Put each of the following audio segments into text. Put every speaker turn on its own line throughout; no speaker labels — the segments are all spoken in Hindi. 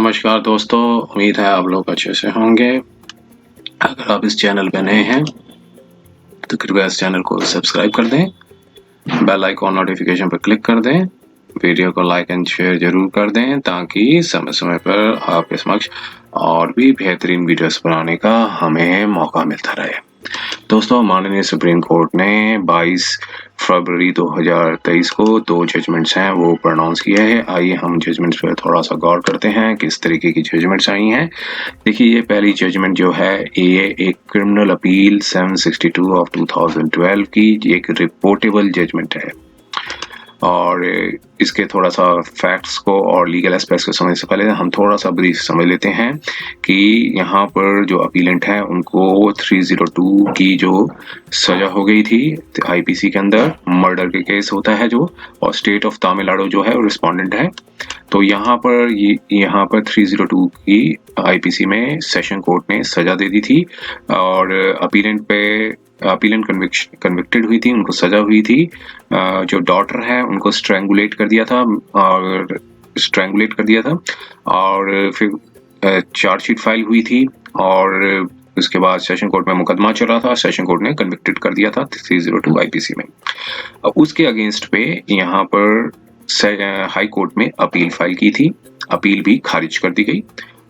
नमस्कार दोस्तों, उम्मीद है आप लोग अच्छे से होंगे। अगर आप इस चैनल पे नए हैं तो कृपया इस चैनल को सब्सक्राइब कर दें, बेल आइकॉन नोटिफिकेशन पर क्लिक कर दें, वीडियो को लाइक एंड शेयर जरूर कर दें ताकि समय समय पर आपके समक्ष और भी बेहतरीन वीडियोस बनाने का हमें मौका मिलता रहे। दोस्तों, माननीय सुप्रीम कोर्ट ने 22 फरवरी 2023 को 2 जजमेंट्स हैं वो प्रोनाउंस किया है। आइए हम जजमेंट्स पे थोड़ा सा गौर करते हैं किस तरीके की जजमेंट्स आई हैं। देखिए, ये पहली जजमेंट जो है ये एक क्रिमिनल अपील 762 ऑफ 2012 की एक रिपोर्टेबल जजमेंट है। और इसके थोड़ा सा फैक्ट्स को और लीगल एस्पेक्ट्स को समझने से पहले हम थोड़ा सा ब्रीफ समझ लेते हैं कि यहाँ पर जो अपीलेंट हैं उनको 302 की जो सजा हो गई थी आईपीसी के अंदर, मर्डर के केस होता है जो, और स्टेट ऑफ तमिलनाडु जो है रिस्पोंडेंट है। तो यहाँ पर 302 की आईपीसी में सेशन कोर्ट ने सजा दे दी थी और अपीलेंट कन्विक्टेड हुई थी, उनको सजा हुई थी। जो डॉटर है उनको स्ट्रैंगुलेट कर दिया था और फिर चार्जशीट फाइल हुई थी और उसके बाद सेशन कोर्ट में मुकदमा चल रहा था। सेशन कोर्ट ने कन्विक्टेड कर दिया था 302 आईपीसी में। अब उसके अगेंस्ट पे यहाँ पर हाई कोर्ट में अपील फाइल की थी, अपील भी खारिज कर दी गई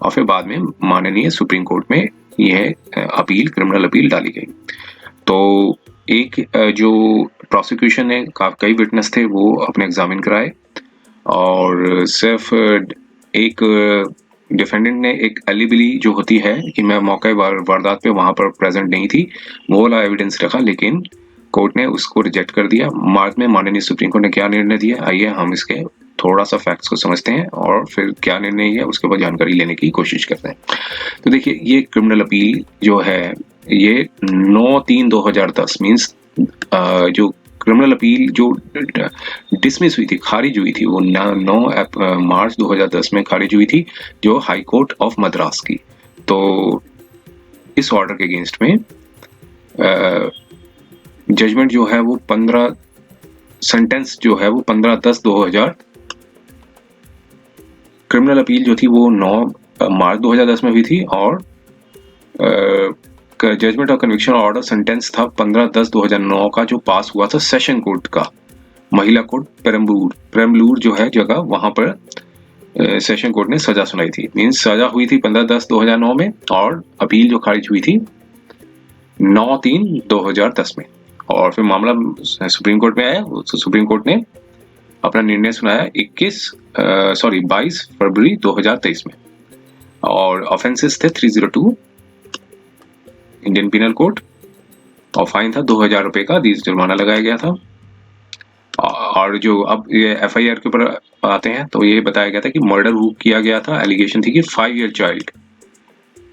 और फिर बाद में माननीय सुप्रीम कोर्ट में यह क्रिमिनल अपील डाली गई। तो एक जो प्रोसिक्यूशन ने कई विटनेस थे वो अपने एग्जामिन कराए और सिर्फ एक डिफेंडेंट ने एक एलिबिली जो होती है कि मैं मौके वारदात पे वहां पर प्रेजेंट नहीं थी, वो वाला एविडेंस रखा, लेकिन कोर्ट ने उसको रिजेक्ट कर दिया। मार्च में माननीय सुप्रीम कोर्ट ने क्या निर्णय दिया, आइए हम इसके थोड़ा सा फैक्ट्स को समझते हैं और फिर क्या निर्णय है उसके बाद जानकारी लेने की कोशिश करते हैं। तो देखिए, ये क्रिमिनल अपील जो है ये 9/3/2010 मीन्स जो क्रिमिनल अपील जो डिसमिस हुई थी, खारिज हुई थी, वो 9 मार्च 2010 में खारिज हुई थी, जो हाई कोर्ट ऑफ मद्रास की। तो इस ऑर्डर के अगेंस्ट में जजमेंट जो है वो 15 सेंटेंस जो है वो 15/10/2000, क्रिमिनल अपील जो थी वो 9 मार्च 2010 में हुई थी और judgment of conviction order sentence था 15/10/2009 का, जो पास हुआ था सेशन कोर्ट का, महिला कोर्ट पेरम्बलूर जो है जगह, वहां पर सेशन कोर्ट ने सजा सुनाई थी। मींस सजा हुई थी 15/10/2009 में और अपील जो खारिज हुई थी 9/3/2010 में। और फिर मामला सुप्रीम कोर्ट में आया, तो सुप्रीम कोर्ट ने अपना निर्णय सुनाया 22 फरवरी 2023 में और ऑफेंसेस थे 302 इंडियन पिनल कोड और फाइन था 2000 रुपए का, जुर्माना लगाया गया था। और जो अब ये एफआईआर के ऊपर आते हैं तो ये बताया गया था कि मर्डर किया गया था। एलिगेशन थी कि 5 ईयर चाइल्ड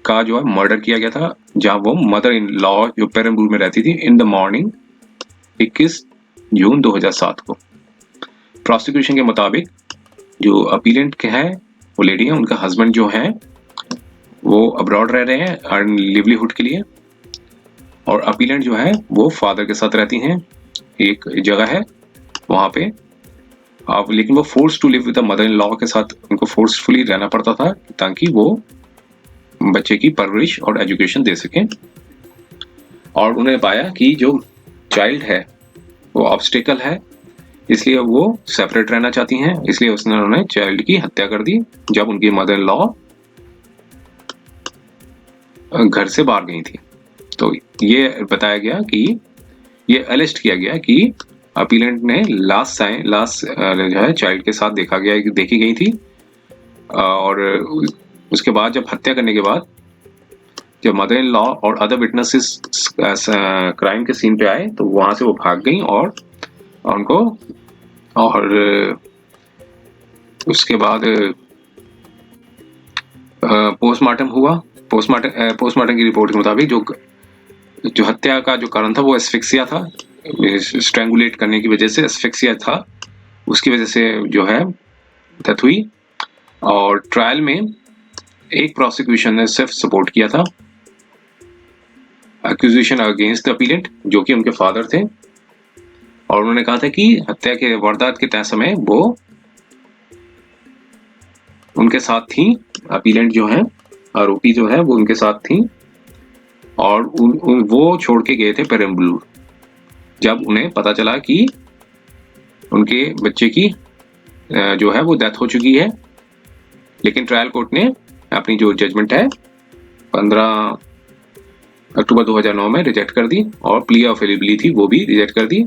का जो है मर्डर किया गया था, जहां वो मदर इन लॉ जो पेरम्बूर में रहती थी, इन द मॉर्निंग 21 जून 2007 को। प्रोसिक्यूशन के मुताबिक जो अपीलेंट के हैं वो लेडी है, उनका हस्बैंड जो है वो अब्रॉड रह रहे हैं अर्न लिवलीहुड के लिए, और अपीलेंट जो है वो फादर के साथ रहती हैं, एक जगह है वहां पे। अब लेकिन वो force to live with the mother in law के साथ उनको फोर्सफुली रहना पड़ता था ताकि वो बच्चे की परवरिश और एजुकेशन दे सकें। और उन्हें पाया कि जो चाइल्ड है वो ऑब्स्टिकल है, इसलिए वो सेपरेट रहना चाहती हैं, इसलिए उन्होंने चाइल्ड की हत्या कर दी जब उनकी मदर इन लॉ घर से बाहर गई थी। तो ये बताया गया कि ये अरेस्ट किया गया कि अपीलेंट ने लास्ट जो है चाइल्ड के साथ देखी गई थी और उसके बाद जब हत्या करने के बाद जब मदर इन लॉ और अदर विटनेसेस क्राइम के सीन पे आए तो वहां से वो भाग गई और उनको, और उसके बाद पोस्टमार्टम हुआ। पोस्टमार्टम की रिपोर्ट के मुताबिक जो हत्या का जो कारण था वो एस्फिक्सिया था, स्ट्रैंगुलेट करने की वजह से एस्फिक्सिया था, उसकी वजह से जो है डेथ हुई। और ट्रायल में एक प्रोसिक्यूशन ने सिर्फ सपोर्ट किया था एक्यूजेशन अगेंस्ट द अपीलेंट, जो कि उनके फादर थे, और उन्होंने कहा था कि हत्या के वारदात के तय समय वो उनके साथ थी, अपीलेंट जो है, आरोपी जो है वो उनके साथ थी, और वो छोड़ के गए थे पेरम्बलूर जब उन्हें पता चला कि उनके बच्चे की जो है वो डेथ हो चुकी है। लेकिन ट्रायल कोर्ट ने अपनी जो जजमेंट है 15 अक्टूबर 2009 में रिजेक्ट कर दी, और प्ली ऑफ एलिजिबिलिटी थी वो भी रिजेक्ट कर दी।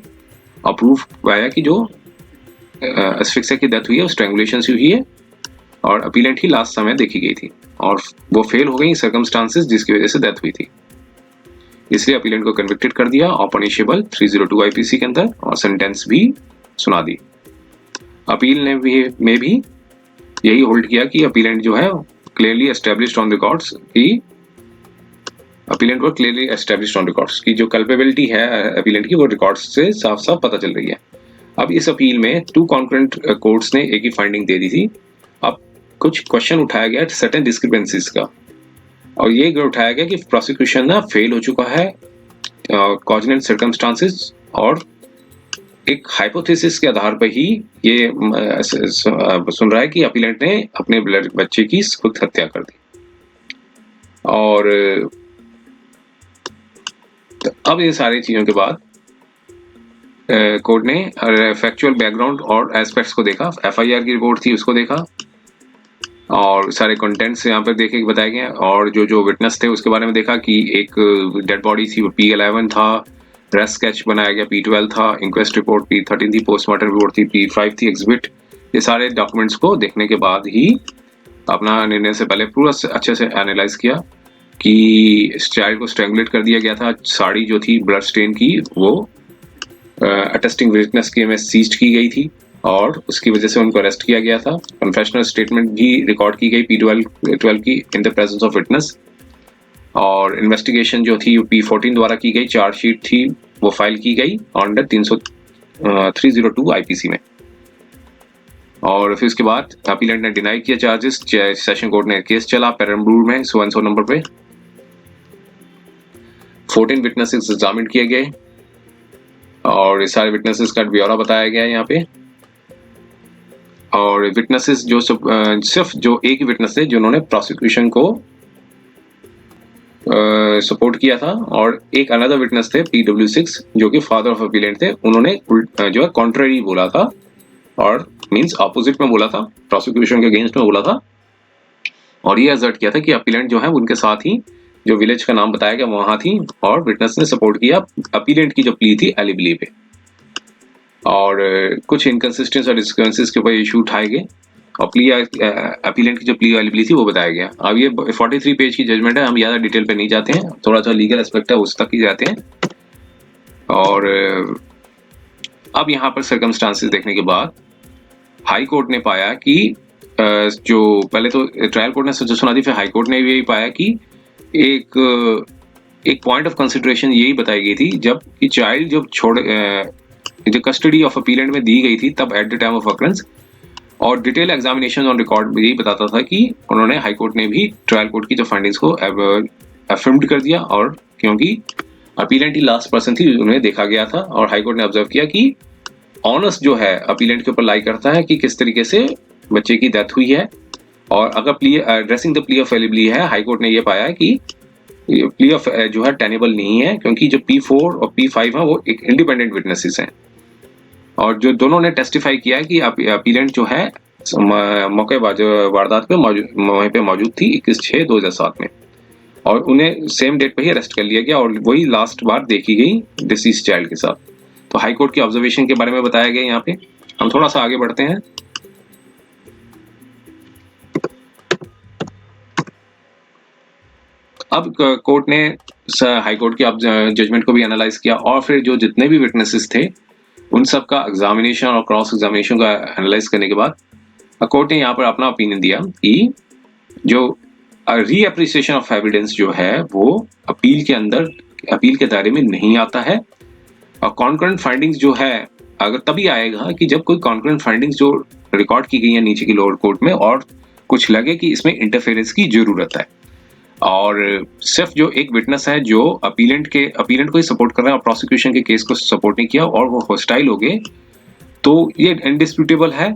अप्रूव पाया कि जो एस्फिक्सिया की डेथ हुई है वो स्ट्रैंगुलेशन से हुई है, और अपीलेंट ही लास्ट समय देखी गई थी, और वो फेल हो गई सर्कमस्टांसेस जिसकी वजह से डेथ हुई थी। इसलिए अपीलेंट को कन्विक्टेड कर दिया और पनिशेबल 302 आईपीसी के अंदर, और सेंटेंस भी सुना दी। अपील ने भी यही होल्ड किया कि अपीलेंट जो है क्लियरली एस्टेब्लिश्ड ऑन रिकॉर्ड्स की अपीलेंट को क्लियरली एस्टेब्लिश्ड ऑन रिकॉर्ड्स की जो कल्पेबिलिटी है अपीलेंट की वो रिकॉर्ड्स से साफ साफ पता चल रही है। अब इस अपील में 2 कॉन्करेंट कोर्ट्स ने एक ही फाइंडिंग दे दी थी। अब कुछ क्वेश्चन उठाया गया सर्टेन डिस्क्रिपेंसीज का, और ये उठाया गया कि प्रोसिक्यूशन ना फेल हो चुका है कॉजनेंट सर्कमस्टांसेस, और एक हाइपोथेसिस के आधार पर ही ये सुन रहा है कि अपीलेंट ने अपने बच्चे की खुद हत्या कर दी। और अब इन सारी चीजों के बाद कोर्ट ने फैक्चुअल बैकग्राउंड और एस्पेक्ट्स को देखा, एफआईआर की रिपोर्ट थी उसको देखा, और सारे कंटेंट्स यहाँ पर देखे बताए गए, और जो विटनेस थे उसके बारे में देखा कि एक डेड बॉडी थी वो P11 था, रेस्ट स्केच बनाया गया P12 था, इंक्वेस्ट रिपोर्ट P13 थी, पोस्टमार्टम रिपोर्ट थी P5 थी, एग्जिबिट। ये सारे डॉक्यूमेंट्स को देखने के बाद ही अपना निर्णय से पहले पूरा अच्छे से एनालाइज किया कि इस चाइल्ड को स्ट्रैंगुलेट कर दिया गया था, साड़ी जो थी ब्लड स्टेन की वो अटेस्टिंग विटनेस के में सीज्ड की गई थी, और उसकी वजह से उनको अरेस्ट किया गया था। कन्फेशनल स्टेटमेंट भी रिकॉर्ड की गई P12 की in the presence of witness, और इन्वेस्टिगेशन जो थी P14 द्वारा की गई, चार्जशीट थी वो फाइल की गई अंडर 302 आईपीसी में। और फिर उसके बाद अपीलेंट ने डिनाई किया चार्जेस, सेशन कोर्ट ने केस चला पेरम्बलूर में 100 नंबर पे। 14 विटनेसेस एग्जामिन किए गए, और ये सारे विटनेसेस का ब्यौरा बताया गया है यहाँ पे। और विटनेसेस जो सिर्फ जो एक ही विटनेस थे जिन्होंने प्रोसिक्यूशन को सपोर्ट किया था, और एक अनदर विटनेस थे PW6 जो कि फादर ऑफ अपीलेंट थे, उन्होंने जो है कॉन्ट्ररी बोला था, और मींस ऑपोजिट में बोला था, प्रोसिक्यूशन के अगेंस्ट में बोला था, और ये असर्ट किया था कि अपीलेंट जो है उनके साथ ही जो विलेज का नाम बताया गया वहां थी, और विटनेस ने सपोर्ट किया अपीलेंट की जो प्ली थी एलिबिली पे। और कुछ इनकंसिस्टेंस और डिस्क्रिपेंसीज के ऊपर इशू उठाए गए, और प्ली अपीलेंट की जो प्ली एलिबिलिटी थी वो बताया गया। अब ये 43 पेज की जजमेंट है, हम ज्यादा डिटेल पे नहीं जाते हैं, थोड़ा सा लीगल एस्पेक्ट है उस तक ही जाते हैं। और अब यहाँ पर सर्कमस्टांसेस देखने के बाद हाई कोर्ट ने पाया कि जो पहले तो ट्रायल कोर्ट ने सजा सुना दी, फिर हाई कोर्ट ने भी यही पाया कि एक पॉइंट ऑफ कंसिडरेशन यही बताई गई थी जब कि चाइल्ड जब जो कस्टडी ऑफ अपीलेंट में दी गई थी तब at the time of occurrence, और डिटेल एग्जामिनेशन ऑन रिकॉर्ड यही बताता था कि उन्होंने हाई कोर्ट ने भी ट्रायल कोर्ट की जो फाइंडिंग्स को अफर्म्ड कर दिया, और क्योंकि अपीलेंट ही लास्ट पर्सन थी उन्हें देखा गया था, और हाई कोर्ट ने ऑब्जर्व किया कि ऑनर्स जो है अपीलेंट के ऊपर लाई करता है कि किस तरीके से बच्चे की डेथ हुई है। और अगर plea addressing the plea of eligibility है, हाई कोर्ट ने ये पाया कि प्ली ऑफ जो है टेनेबल नहीं है, क्योंकि जो P4 और P5 है वो एक इंडिपेंडेंट विटनेसेस हैं, और जो दोनों ने टेस्टिफाई किया है कि अपीलेंट जो है मौके वारदात पे वहीं पे मौजूद थी 21/6/2007 में, और उन्हें सेम डेट पे ही अरेस्ट कर लिया गया, और वही लास्ट बार देखी गई डिसीज चाइल्ड के साथ। तो हाई कोर्ट की ऑब्जर्वेशन के बारे में बताया गया यहाँ पे। हम थोड़ा सा आगे बढ़ते हैं। अब कोर्ट ने हाई कोर्ट की जजमेंट को भी एनालाइज किया, और फिर जो जितने भी विटनेसेस थे उन सब का एग्जामिनेशन और क्रॉस एग्जामिनेशन का एनालाइज करने के बाद कोर्ट ने यहाँ पर अपना ओपिनियन दिया कि जो रीएप्रिसिएशन ऑफ एविडेंस जो है वो अपील के अंदर अपील के दायरे में नहीं आता है, और कॉन्करेंट फाइंडिंग्स जो है अगर तभी आएगा कि जब कोई कॉन्करेंट फाइंडिंग्स जो रिकॉर्ड की गई है नीचे की लोअर कोर्ट में और कुछ लगे कि इसमें इंटरफेरेंस की जरूरत है। और सिर्फ जो एक विटनेस है जो अपीलेंट को ही सपोर्ट कर रहा है और प्रोसिक्यूशन के केस को सपोर्ट नहीं किया और वो हॉस्टाइल हो गए, तो ये इनडिस्प्यूटेबल है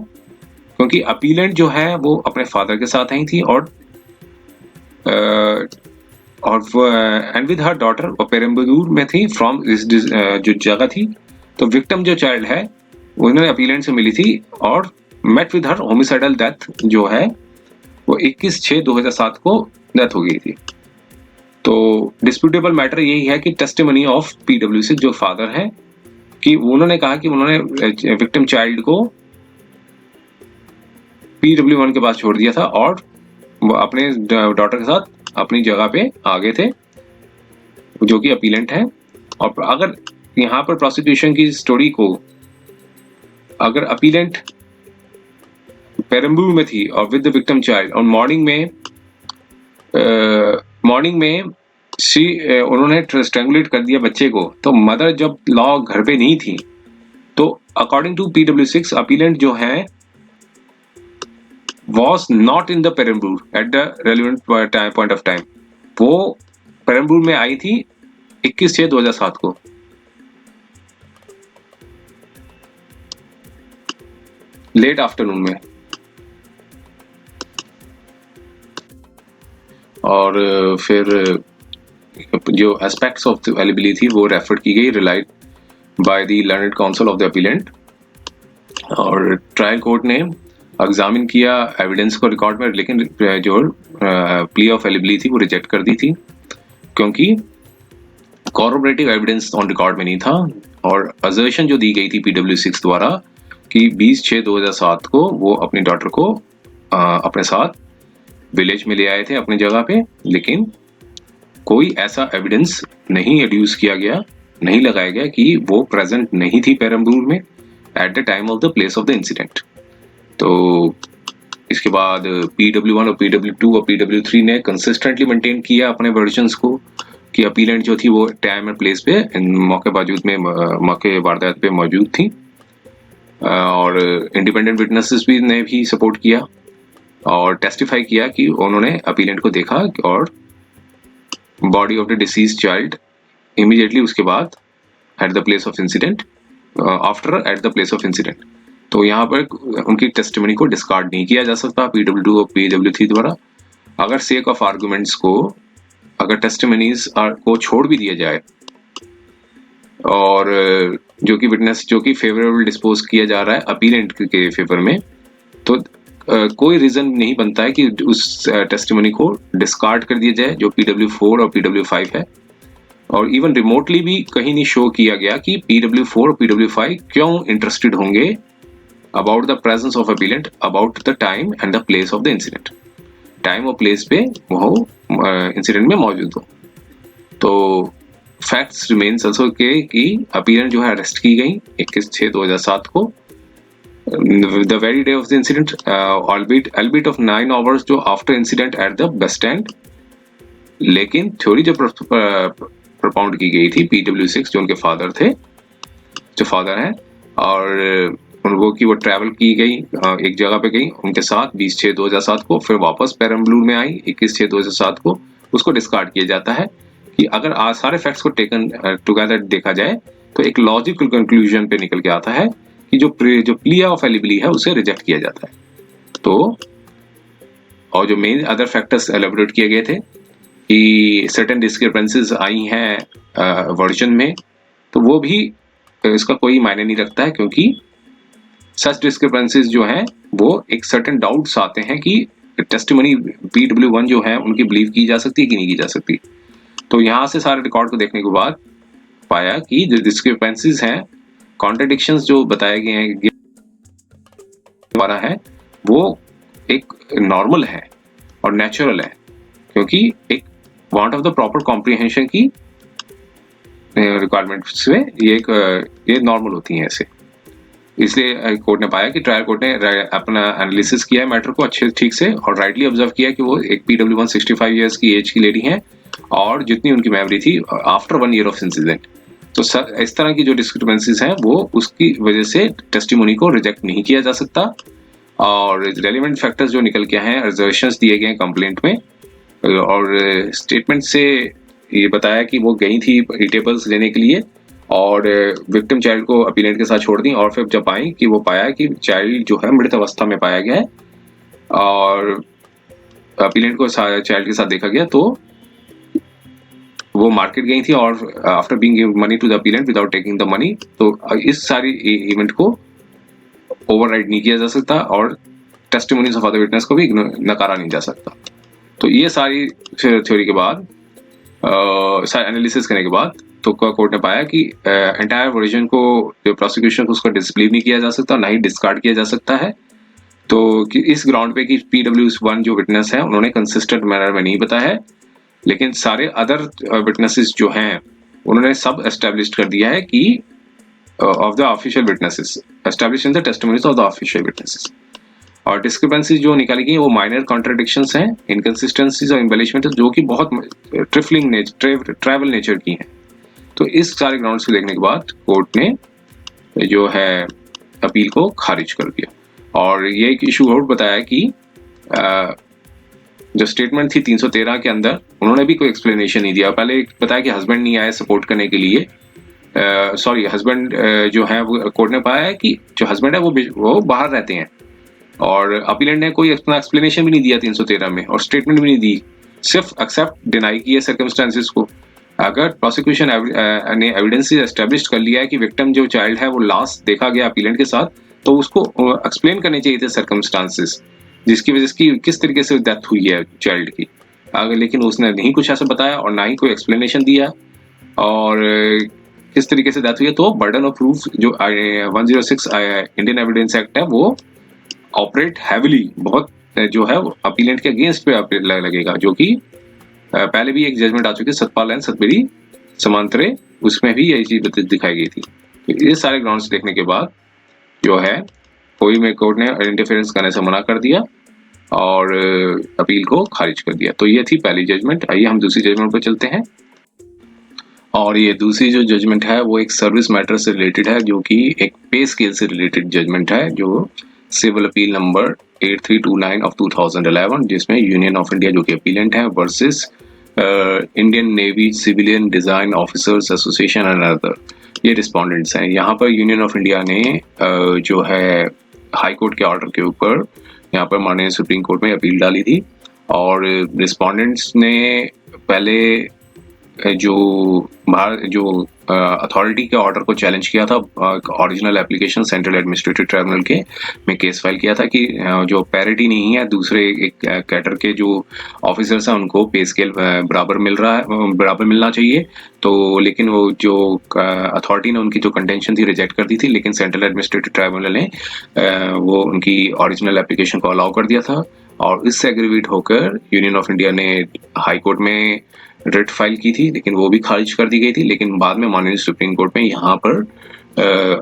क्योंकि अपीलेंट जो है वो अपने फादर के साथ आई थी और एंड विद हर डॉटर और पेरम्बलूर में थी फ्रॉम जो जगह थी। तो विक्टिम जो चाइल्ड है उन्होंने अपीलेंट से मिली थी और met with her homicidal death जो है वो 21/6/2007 को डेथ हो गई थी। तो डिस्प्यूटेबल मैटर यही है कि टेस्टिमनी ऑफ PW6 जो फादर है कि उन्होंने कहा कि उन्होंने विक्टिम चाइल्ड को PW1 के पास छोड़ दिया था और वो अपने डॉटर के साथ अपनी जगह पे आ गए थे, जो कि अपीलेंट है। और अगर यहाँ पर प्रोसिक्यूशन की स्टोरी को अगर अपीलेंट पेरम्बलूर में थी और विद द विक्टिम चाइल्ड और मॉर्निंग में उन्होंने स्ट्रैंगुलेट कर दिया बच्चे को, तो मदर जब लॉ घर पे नहीं थी तो अकॉर्डिंग टू PW6 अपीलेंट जो है was not in the Perambalur at the relevant point of time। वो पेरम्बलूर में आई थी 21/6/2007 को। लेट आफ्टरनून में। और फिर जो एस्पेक्ट्स ऑफ द एलिबिलिटी थी वो रेफर की गई relied by the learned council of the appellate. और ट्रायल कोर्ट ने एग्जामिन किया एविडेंस को रिकॉर्ड में, लेकिन जो प्ली ऑफ एलिबिलिटी थी वो रिजेक्ट कर दी थी क्योंकि कॉरोबरेटिव एविडेंस ऑन रिकॉर्ड में नहीं था। और असर्शन जो दी गई थी PW6 द्वारा कि 20/6/2007 को वो अपनी डॉटर को अपने साथ विलेज में ले आए थे अपनी जगह पे, लेकिन कोई ऐसा एविडेंस नहीं एड्यूस किया गया, नहीं लगाया गया कि वो प्रेजेंट नहीं थी पेरम्बलूर में at the time of the place of the incident. तो इसके बाद PW1 और PW2 और PW3 ने कंसिस्टेंटली मेंटेन किया अपने वर्जन्स को कि अपीलेंट जो थी वो टाइम एंड प्लेस पे मौके वारदात पे मौजूद थी। और इंडिपेंडेंट विटनेसेस भी ने भी सपोर्ट किया और टेस्टिफाई किया कि उन्होंने अपीलेंट को देखा और body of the disease child immediately उसके बाद at the place of incident after at the place of incident. तो यहाँ पर उनकी टेस्टिमनी को डिस्कार्ड नहीं किया जा सकता PW2 और PW3 द्वारा। अगर सेक ऑफ आर्गुमेंट्स को अगर टेस्टिमनीज को छोड़ भी दिया जाए और जो कि विटनेस जो कि फेवरेबल डिस्पोज किया जा रहा है अपीलेंट के फेवर में, तो कोई रीजन नहीं बनता है कि उस टेस्टिमनी को डिस्कार्ड कर दिया जाए जो PW4 और PW5 है। और इवन रिमोटली भी कहीं नहीं शो किया गया कि PW4 और PW5 क्यों इंटरेस्टेड होंगे about the presence of appellant about the time and the place of the incident। Time और प्लेस पे वो इंसिडेंट में मौजूद हो। तो फैक्ट्स रिमेन्स आल्सो के कि अपीलेंट जो है अरेस्ट की गई 21/6/2007 को the very day of the incident, albeit of 9 hours जो after incident at the bus stand. लेकिन थ्योरी जो propound की गई थी PW6 जो उनके फादर थे, जो फादर हैं, और वो कि वो ट्रैवल की गई एक जगह पे गई उनके साथ 20/6/2007 को, फिर वापस पेरम्बलूर में आई 21/6/2007 को, उसको डिस्कार्ड किया जाता है कि अगर आज सारे फैक्ट्स को टेकन टुगेदर देखा जाए तो एक लॉजिकल कंक्लूजन पे निकल के आता है कि जो प्ली ऑफ एलिबिलिटी है उसे रिजेक्ट किया जाता है। तो और जो मेन अदर फैक्टर्स एलेबोरेट किए गए थे कि सर्टेन डिस्क्रिपेंसीज आई हैं वर्जन में, तो वो भी इसका कोई मायने नहीं रखता है क्योंकि सच डिस्क्रिपेंसीज जो हैं वो एक सर्टेन डाउट्स आते हैं कि टेस्टिमनी PW1 जो है उनकी बिलीव की जा सकती है कि नहीं की जा सकती। तो यहाँ से सारे रिकॉर्ड को देखने के बाद पाया कि जो डिस्क्रिपेंसीज हैं, कॉन्ट्रडिक्शंस जो बताए गए हैं हमारा है वो एक नॉर्मल है और नेचुरल है, क्योंकि एक want of the proper comprehension की रिक्वायरमेंट्स से ये नॉर्मल होती हैं ऐसे। इसलिए कोर्ट ने पाया कि ट्रायल कोर्ट ने अपना एनालिसिस किया है मैटर को अच्छे ठीक से और राइटली ऑब्जर्व किया कि वो एक PW1 65 ईयर्स की एज की लेडी हैं और जितनी उनकी मेमोरी थी आफ्टर 1 ईयर ऑफ इंसिडेंट। तो इस तरह की जो डिस्क्रिपेंसीज हैं वो उसकी वजह से टेस्टिमोनी को रिजेक्ट नहीं किया जा सकता। और रेलिवेंट फैक्टर्स जो निकल के हैं, रिजर्वेशंस दिए गए कंप्लेंट में और स्टेटमेंट से ये बताया कि वो गई थी ईटेबल्स लेने के लिए और विक्टिम चाइल्ड को अपीलेंट के साथ छोड़ दी, और फिर जब आई कि वो पाया कि चाइल्ड जो है मृत अवस्था में पाया गया है और अपीलेंट को चाइल्ड के साथ देखा गया, तो वो मार्केट गई थी और after being give money to the appellant without taking the money, तो इस सारी इवेंट को ओवरराइड नहीं किया जा सकता और टेस्टिमोनीज ऑफ अदर विटनेस को भी नकारा नहीं जा सकता। तो ये सारी थ्योरी के बाद, एनालिसिस करने के बाद, तो कोर्ट ने पाया कि एंटायर वर्जन को, जो प्रोसिक्यूशन को, उसको डिसबिलीव नहीं किया जा सकता, ना ही डिस्कार्ड किया जा सकता है। तो कि इस ग्राउंड पे कि PW1 जो विटनेस है उन्होंने कंसिस्टेंट मैनर में नहीं बताया है, लेकिन सारे अदर विटनेसेस जो हैं उन्होंने सब एस्टेब्लिश कर दिया है कि of the official witnesses establish in the testimonies of the official witnesses. और डिस्क्रिपेंसीज जो निकाली गई वो माइनर कॉन्ट्रडिक्शंस हैं, इनकंसिस्टेंसीज और एम्बेलिशमेंट जो कि बहुत ट्रैवल नेचर की हैं। तो इस सारे ग्राउंड्स को देखने के बाद कोर्ट ने जो है अपील को खारिज कर दिया। और ये एक इशू और बताया कि जो स्टेटमेंट थी 313 के अंदर, उन्होंने भी कोई एक्सप्लेनेशन नहीं दिया। पहले बताया कि हस्बैंड नहीं आए सपोर्ट करने के लिए, हस्बैंड जो है वो, कोर्ट ने पाया है कि जो हस्बैंड है वो बाहर रहते हैं, और अपीलेंट ने कोई एक्सप्लेनेशन भी नहीं दिया 313 में, और स्टेटमेंट भी नहीं दी, सिर्फ एक्सेप्ट डिनाई किए सर्कमस्टांसेस को। अगर प्रोसिक्यूशन ने एविडेंस एस्टेब्लिश कर लिया है कि विक्टिम जो चाइल्ड है वो लास्ट देखा गया अपीलेंट के साथ, तो उसको एक्सप्लेन करने चाहिए थे सर्कमस्टांसेस जिसकी वजह से किस तरीके से डेथ हुई है चाइल्ड की। लेकिन उसने नहीं कुछ ऐसा बताया और ना ही कोई एक्सप्लेनेशन दिया, और किस तरीके से डेथ हुई है। तो बर्डन ऑफ प्रूफ जो 106 इंडियन एविडेंस एक्ट है वो ऑपरेट हैविली बहुत जो है अपीलेंट के अगेंस्ट पे लगेगा, जो कि पहले भी एक जजमेंट आ चुकी है सतपाल एंड सतबेरी समांतरे, उसमें भी यही चीज दिखाई गई थी। तो ये सारे ग्राउंड्स देखने के बाद जो है कोई में कोर्ट ने इंटरफेरेंस करने से मना कर दिया और अपील को खारिज कर दिया। तो ये थी पहली जजमेंट। आइए हम दूसरी जजमेंट पर चलते हैं। और ये दूसरी जो जजमेंट है वो एक सर्विस मैटर से रिलेटेड है, जो कि एक पे स्केल से रिलेटेड जजमेंट है, जो सिविल अपील नंबर 8329 ऑफ 2011, जिसमें यूनियन ऑफ इंडिया जो कि अपीलेंट है versus Indian navy civilian design officers association and other, ये रिस्पोंडेंट्स हैं। यहाँ पर यूनियन ऑफ इंडिया ने जो है हाई कोर्ट के ऑर्डर के ऊपर यहाँ पर माननीय सुप्रीम कोर्ट में अपील डाली थी, और रिस्पोंडेंट्स ने पहले जो अथॉरिटी के ऑर्डर को चैलेंज किया था, original application central administrative tribunal के में केस फाइल किया था कि जो पैरिटी नहीं है, दूसरे एक कैडर के जो ऑफिसर्स हैं उनको पे स्केल बराबर मिलना चाहिए। तो लेकिन वो जो अथॉरिटी ने उनकी जो कंटेंशन थी रिजेक्ट कर दी थी, लेकिन सेंट्रल एडमिनिस्ट्रेटिव ट्राइब्यूनल ने वो उनकी ओरिजिनल एप्लीकेशन को अलाउ कर दिया था, और इससे एग्रीवेट होकर यूनियन ऑफ इंडिया ने हाई कोर्ट में रिट फाइल की थी, लेकिन वो भी खारिज कर दी गई थी। लेकिन बाद में माननीय सुप्रीम कोर्ट में यहाँ पर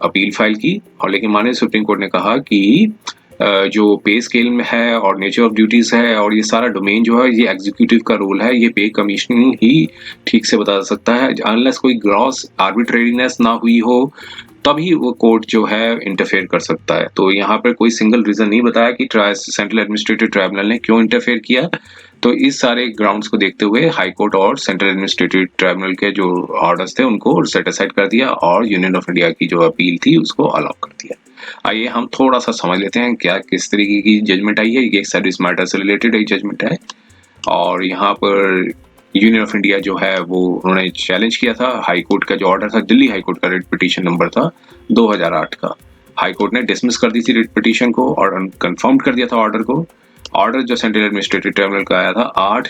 अपील फाइल की, और लेकिन माननीय सुप्रीम कोर्ट ने कहा कि जो पे स्केल में है और नेचर ऑफ ड्यूटीज है और ये सारा डोमेन जो है ये एग्जीक्यूटिव का रोल है, ये पे कमीशन ही ठीक से बता सकता है। अनलेस कोई ग्रॉस आर्बिट्रेरीनेस ना हुई हो तभी वो कोर्ट जो है इंटरफेयर कर सकता है। तो यहाँ पर कोई सिंगल रीजन नहीं बताया कि सेंट्रल एडमिनिस्ट्रेटिव ट्राइब्यूनल ने क्यों इंटरफेयर किया। तो इस सारे ग्राउंड्स को देखते हुए हाई कोर्ट और सेंट्रल एडमिनिस्ट्रेटिव ट्राइब्यूनल के जो ऑर्डर्स थे उनको सेट असाइड कर दिया, और यूनियन ऑफ इंडिया की जो अपील थी उसको अलाउ कर दिया। आइए हम थोड़ा सा समझ लेते हैं क्या किस तरीके की जजमेंट आई है। ये एक सर्विस मैटर से रिलेटेड एक जजमेंट है, और यहाँ पर यूनियन ऑफ इंडिया जो है वो उन्होंने चैलेंज किया था हाई कोर्ट का जो ऑर्डर था, दिल्ली हाई कोर्ट का रिट पिटीशन नंबर था 2008 का। हाई कोर्ट ने डिसमिस कर दी थी रिट पिटीशन को और कंफर्म कर दिया था ऑर्डर को। ऑर्डर जो सेंट्रल एडमिनिस्ट्रेटिव ट्राइब्यूनल का आया था 8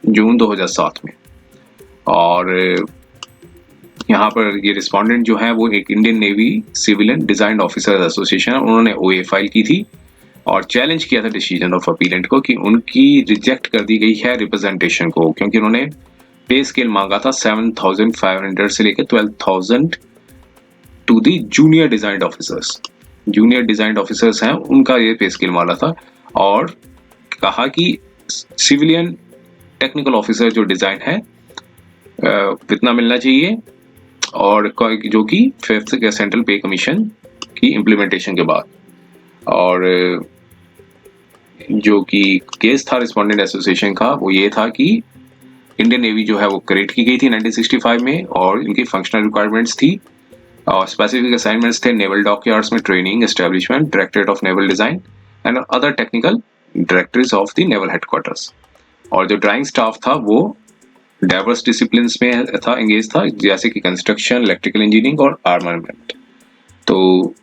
जून 2007 में, और यहाँ पर ये रिस्पोंडेंट जो है वो एक Indian navy civilian design officers association है, उन्होंने OA फाइल की थी और चैलेंज किया था डिसीजन ऑफ अपीलेंट को कि उनकी रिजेक्ट कर दी गई है रिप्रेजेंटेशन को, क्योंकि उन्होंने पे स्केल मांगा था 7,500 से लेकर 12,000 to the junior design officers. Junior design officers हैं उनका ये पे स्केल मांगा था, और कहा कि सिविलियन टेक्निकल ऑफिसर जो डिजाइन है कितना मिलना चाहिए, और जो कि 5th सेंट्रल पे कमीशन की इम्प्लीमेंटेशन के बाद। और जो कि केस था रिस्पोंडेंट एसोसिएशन का वो ये था कि इंडियन नेवी जो है वो क्रिएट की गई थी 1965 में, और इनकी फंक्शनल रिक्वायरमेंट्स थी और स्पेसिफिक असाइनमेंट्स थे नेवल डॉकयार्ड्स में training, establishment, directorate of naval design and other technical directories of the naval headquarters. और जो ड्राइंग स्टाफ था वो डाइवर्स डिसिप्लिन्स में था, एंगेज था, जैसे कि कंस्ट्रक्शन, इलेक्ट्रिकल इंजीनियरिंग और आर्मामेंट। तो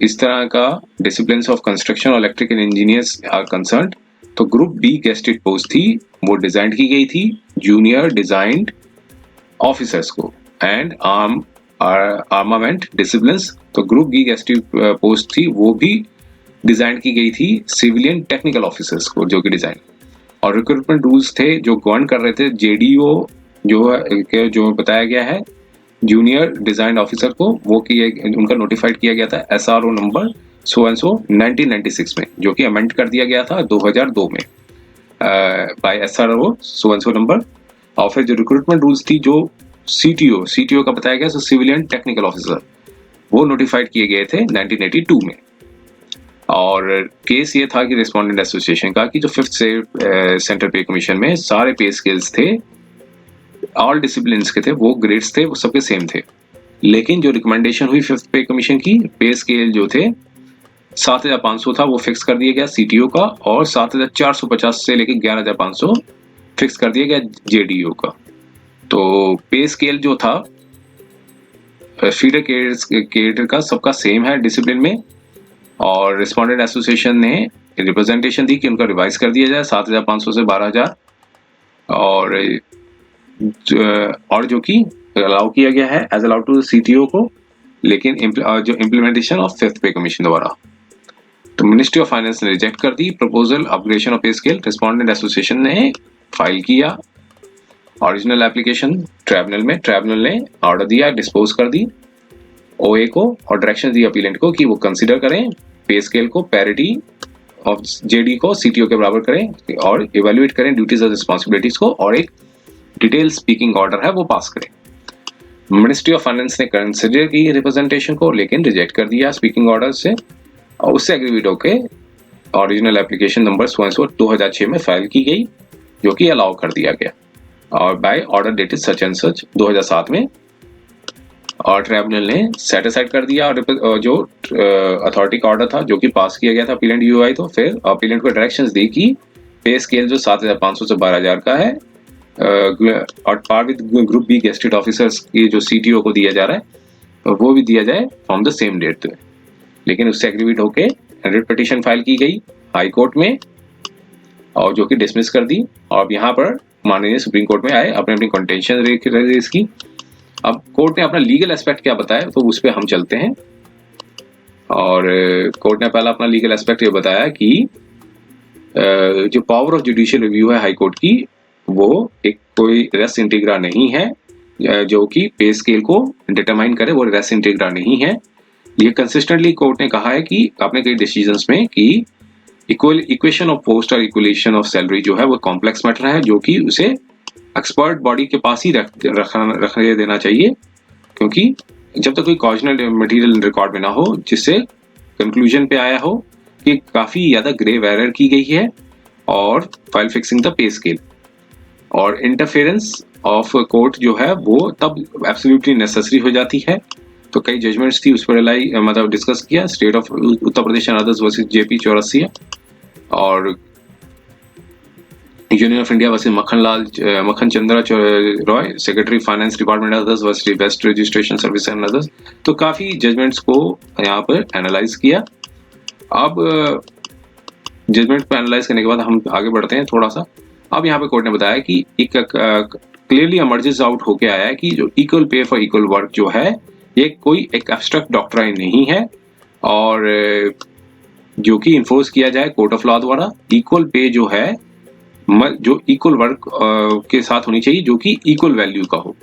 इस तरह का डिसिप्लिन्स ऑफ कंस्ट्रक्शन और इलेक्ट्रिकल इंजीनियर्स आर कंसर्न्ड। तो ग्रुप बी गेस्टेड पोस्ट थी, वो डिजाइन की गई थी जूनियर डिजाइंड ऑफिसर्स को एंड आर्मामेंट डिसिप्लिन्स। तो ग्रुप बी गेस्टेड पोस्ट थी, वो भी डिजाइन की गई थी सिविलियन टेक्निकल ऑफिसर्स को, जो कि डिजाइन और रिक्रूटमेंट रूल्स थे जो गवर्न कर रहे थे जेडीओ जो बताया गया है जूनियर डिजाइन ऑफिसर को, वो उनका नोटिफाइड किया गया था एसआरओ नंबर सो एंड सो 1996 में, जो कि अमेंड कर दिया गया था 2002 में by SRO so and so number. और फिर जो रिक्रूटमेंट रूल्स थी जो सीटीओ का बताया गया, सिविलियन टेक्निकल ऑफिसर, वो नोटिफाइड किए गए थे 1982 में। और केस ये था कि रिस्पोंडेंट एसोसिएशन का कि जो 5th सेंट्रल पे कमीशन में सारे पे स्केल्स थे, ऑल डिसिप्लिन्स के थे, वो ग्रेड्स थे, वो सबके सेम थे। लेकिन जो रिकमेंडेशन हुई 5th पे कमीशन की, पे स्केल जो थे 7,500 था, वो फिक्स कर दिया गया सीटीओ का, और 7,450 से लेकर 11,500 फिक्स कर दिया गया जेडीओ का। तो पे स्केल जो था फीडर कैडर का सबका सेम है डिसिप्लिन में, और रिस्पोंडेंट एसोसिएशन ने रिप्रेजेंटेशन दी कि उनका रिवाइज कर दिया जाए 7,500 से 12,000, और जो कि अलाउ किया गया है एज अलाउड टू सीटीओ को, लेकिन जो इम्प्लीमेंटेशन ऑफ 5th पे कमीशन द्वारा। तो मिनिस्ट्री ऑफ फाइनेंस ने रिजेक्ट कर दी proposal upgradation of pay scale. Respondent association ने फाइल किया ओरिजिनल एप्लीकेशन ट्राइब्यूनल में, ट्राइब्यूनल ने ऑर्डर दिया, डिस्पोज कर दी ओए को, और डायरेक्शन दी अपीलेंट को कि वो कंसीडर करें पे स्केल को पैरिटी ऑफ जेडी को सीटीओ के बराबर करें और इवेल्युएट करें ड्यूटीज और रिस्पांसिबिलिटीज को, और एक डिटेल स्पीकिंग ऑर्डर है वो पास करें। मिनिस्ट्री ऑफ फाइनेंस ने कंसीडर की रिप्रेजेंटेशन को, लेकिन रिजेक्ट कर दिया स्पीकिंग ऑर्डर से, और उससे एग्रीड होके ओरिजिनल एप्लीकेशन नंबर 2006 में फाइल की गई, जो कि अलाउ कर दिया गया, और by order dated such and such 2007 में, और ट्राइब्यूनल ने सेटिस्फाइड कर दिया। और जो अथॉरिटी का ऑर्डर था जो कि पास किया गया था अपीलेंट यूआई, तो फिर अपीलेंट को डायरेक्शंस दी कि पे स्केल जो 7,500 से 12,000 का है और par with group B gazetted officers की जो सीटीओ को दिया जा रहा है वो भी दिया जाए फ्रॉम द सेम डेट। लेकिन उससे एग्रीड होके रिट पिटीशन फाइल की गई हाई कोर्ट में, और जो कि डिसमिस कर दी। और अब यहाँ पर माननीय सुप्रीम कोर्ट में आए, अपने अपनी कंटेंशन रेज की। अब कोर्ट ने अपना लीगल एस्पेक्ट क्या बताया, तो उस पर हम चलते हैं। और कोर्ट ने पहला अपना लीगल एस्पेक्ट ये बताया कि जो पावर ऑफ जुडिशियल रिव्यू है हाई कोर्ट की, वो एक कोई रेस इंटीग्रा नहीं है जो कि पे स्केल को डिटरमाइन करे, वो रेस इंटीग्रा नहीं है। ये कंसिस्टेंटली कोर्ट ने कहा है कि अपने कई डिसीजंस में कि इक्वेशन ऑफ पोस्ट और इक्वलेशन ऑफ सैलरी जो है वो कॉम्प्लेक्स मैटर है, जो कि उसे एक्सपर्ट बॉडी के पास ही रखने देना चाहिए, क्योंकि जब तक कोई कॉजनल मटेरियल रिकॉर्ड में ना हो जिससे कंक्लूजन पे आया हो कि काफी ज्यादा ग्रेव एरर की गई है और file fixing the pay scale, और इंटरफेरेंस ऑफ कोर्ट जो है वो तब एब्सोल्युटली नेसेसरी हो जाती है। तो कई जजमेंट्स थी उस पर मतलब डिस्कस किया, state of Uttar Pradesh and others versus JP Chaurasia, और यूनियन ऑफ इंडिया वर्सेस मक्खन Chandra Roy, secretary finance department others versus best registration service and others. तो काफी जजमेंट्स को यहाँ पर एनालाइज किया। अब जजमेंट को एनालाइज करने के बाद हम आगे बढ़ते हैं थोड़ा सा। अब यहाँ पे कोर्ट ने बताया कि एक क्लियरली एमर्जेस आउट होके आया है कि जो equal pay for equal work जो है ये कोई एक एब्स्ट्रैक्ट डॉक्ट्राइन नहीं है, और जो कि इन्फोर्स किया जाए कोर्ट ऑफ लॉ द्वारा। इक्वल पे जो है जो इक्वल वर्क के साथ होनी चाहिए, जो कि इक्वल वैल्यू का हो,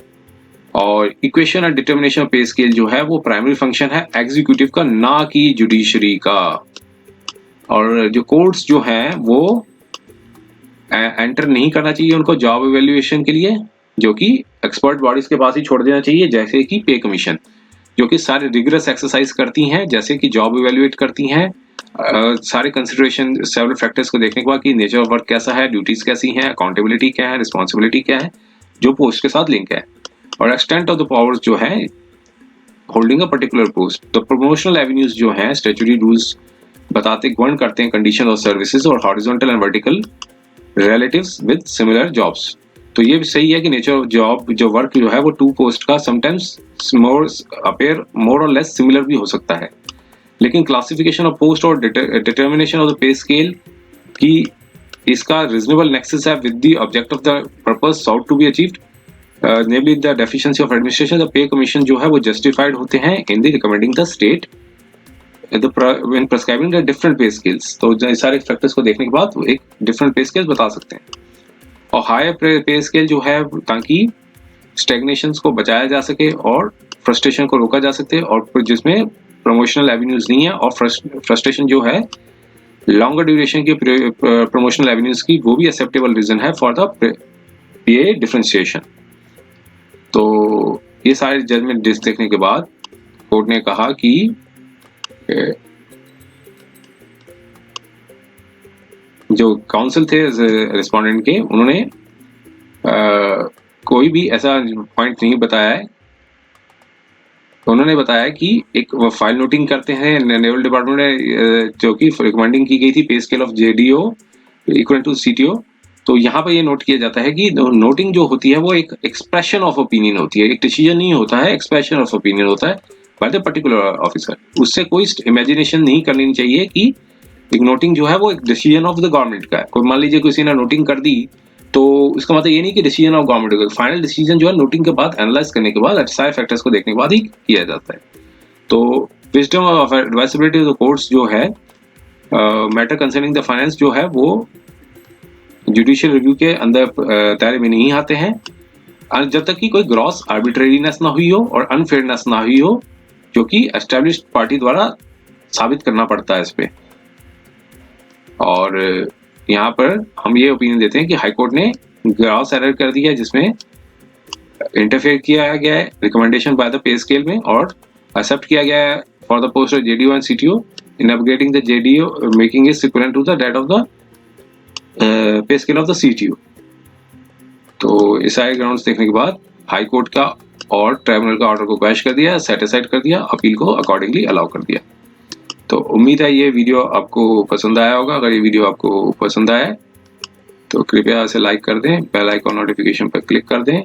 और इक्वेशन और डिटर्मिनेशन ऑफ पे स्केल जो है वो प्राइमरी फंक्शन है एग्जीक्यूटिव का, ना कि जुडिशरी का। और जो कोर्ट्स जो हैं वो एंटर नहीं करना चाहिए उनको जॉब इवैल्यूएशन के लिए, जो कि एक्सपर्ट बॉडीज के पास ही छोड़ देना चाहिए, जैसे कि पे कमीशन, जो कि सारे रिगरस एक्सरसाइज करती हैं, जैसे कि जॉब इवैल्यूएट करती हैं, सारे कंसिडरेशन सेवरल फैक्टर्स को देखने के बाद कि नेचर ऑफ वर्क कैसा है, ड्यूटीज कैसी हैं, अकाउंटेबिलिटी क्या है, रिस्पॉन्सिबिलिटी क्या है, जो पोस्ट के साथ लिंक है। और एक्सटेंट ऑफ द पावर्स जो है होल्डिंग अ पर्टिकुलर पोस्ट। तो प्रमोशनल एवेन्यूज जो हैं स्टैट्यूटरी रूल्स बताते गवर्न करते हैं कंडीशन ऑफ सर्विसेज और horizontal and vertical relatives with similar jobs. तो ये भी सही है कि नेचर ऑफ जॉब जो वर्क जो है वो टू पोस्ट का समटाइम्स मोर अपेयर मोर और लेस सिमिलर भी हो सकता है, लेकिन क्लासिफिकेशन ऑफ पोस्ट और determination of the pay scale की इसका रीजनेबल नेक्सस है with the object of the purpose sought to be achieved, namely the deficiency of administration. The pay commission जो है वो जस्टिफाइड होते हैं in the recommending the state when prescribing the different pay scales। तो इस सारे फैक्टर्स को देखने के बाद वो एक डिफरेंट पे स्केल बता सकते हैं। और हायर पे स्केल जो है ताकि स्टैग्नेशंस को बचाया जा सके और फ्रस्ट्रेशन को रोका जा सके, और जिसमें प्रमोशनल एवेन्यूज नहीं है और फ्रस्ट्रेशन जो है लॉन्गर ड्यूरेशन के प्रमोशनल एवेन्यूज की वो भी एक्सेप्टेबल रीजन है फॉर द पे डिफरेंशिएशन। तो ये सारे जजमेंट देखने के बाद कोर्ट ने कहा कि जो काउंसिल थे रिस्पोंडेंट के उन्होंने कोई भी ऐसा पॉइंट नहीं बताया है। उन्होंने बताया कि एक फाइल नोटिंग करते हैं नेवल डिपार्टमेंट ने जो कि रिकमेंडिंग की गई थी pay scale of JDO equal to CTO. तो यहाँ पर ये नोट किया जाता है कि नोटिंग जो होती है वो एक एक्सप्रेशन ऑफ ओपिनियन होती है, एक डिसीजन नहीं होता है, एक्सप्रेशन ऑफ ओपिनियन होता है बाय द पर्टिकुलर ऑफिसर। उससे कोई इमेजिनेशन नहीं करनी चाहिए कि एक नोटिंग जो है वो एक डिसीजन ऑफ द गवर्नमेंट का है। कोई मान लीजिए किसी ने नोटिंग कर दी तो इसका मतलब ये नहीं कि डिसीजन ऑफ गवर्नमेंट का, फाइनल डिसीजन जो है नोटिंग के बाद एनालाइज करने के बाद सारे फैक्टर्स को देखने के बाद ही किया जाता है। तो wisdom of advisability of the courts जो है मैटर कंसर्निंग द फाइनेंस जो है वो जुडिशियल रिव्यू के अंदर दायरे में नहीं आते हैं जब तक कि कोई ग्रॉस आर्बिट्रेरीनेस ना हुई हो और अनफेयरनेस ना हुई हो, जो कि एस्टैब्लिश्ड पार्टी द्वारा साबित करना पड़ता है इस पे। और यहाँ पर हम ये ओपिनियन देते हैं कि हाईकोर्ट ने ग्रॉस एरर कर दिया है जिसमें इंटरफेयर किया गया है recommendation by the pay scale में और एक्सेप्ट किया गया है for the post of JDO and CTO in upgrading the JDO making it equivalent to the that of the pay scale of the CTO. तो इस सारे ग्राउंड्स देखने के बाद हाई कोर्ट का और ट्राइब्यूनल का ऑर्डर को क्वैश कर दिया, सेटिस्फाइड कर दिया, अपील को अकॉर्डिंगली अलाउ कर दिया। तो उम्मीद है ये वीडियो आपको पसंद आया होगा। अगर ये वीडियो आपको पसंद आया तो कृपया इसे लाइक कर दें, बेल आइकन नोटिफिकेशन पर क्लिक कर दें,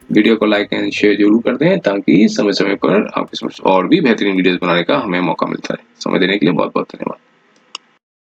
वीडियो को लाइक एंड शेयर जरूर कर दें ताकि समय समय पर आपके और भी बेहतरीन वीडियोस बनाने का हमें मौका मिलता है। समय देने के लिए बहुत बहुत धन्यवाद।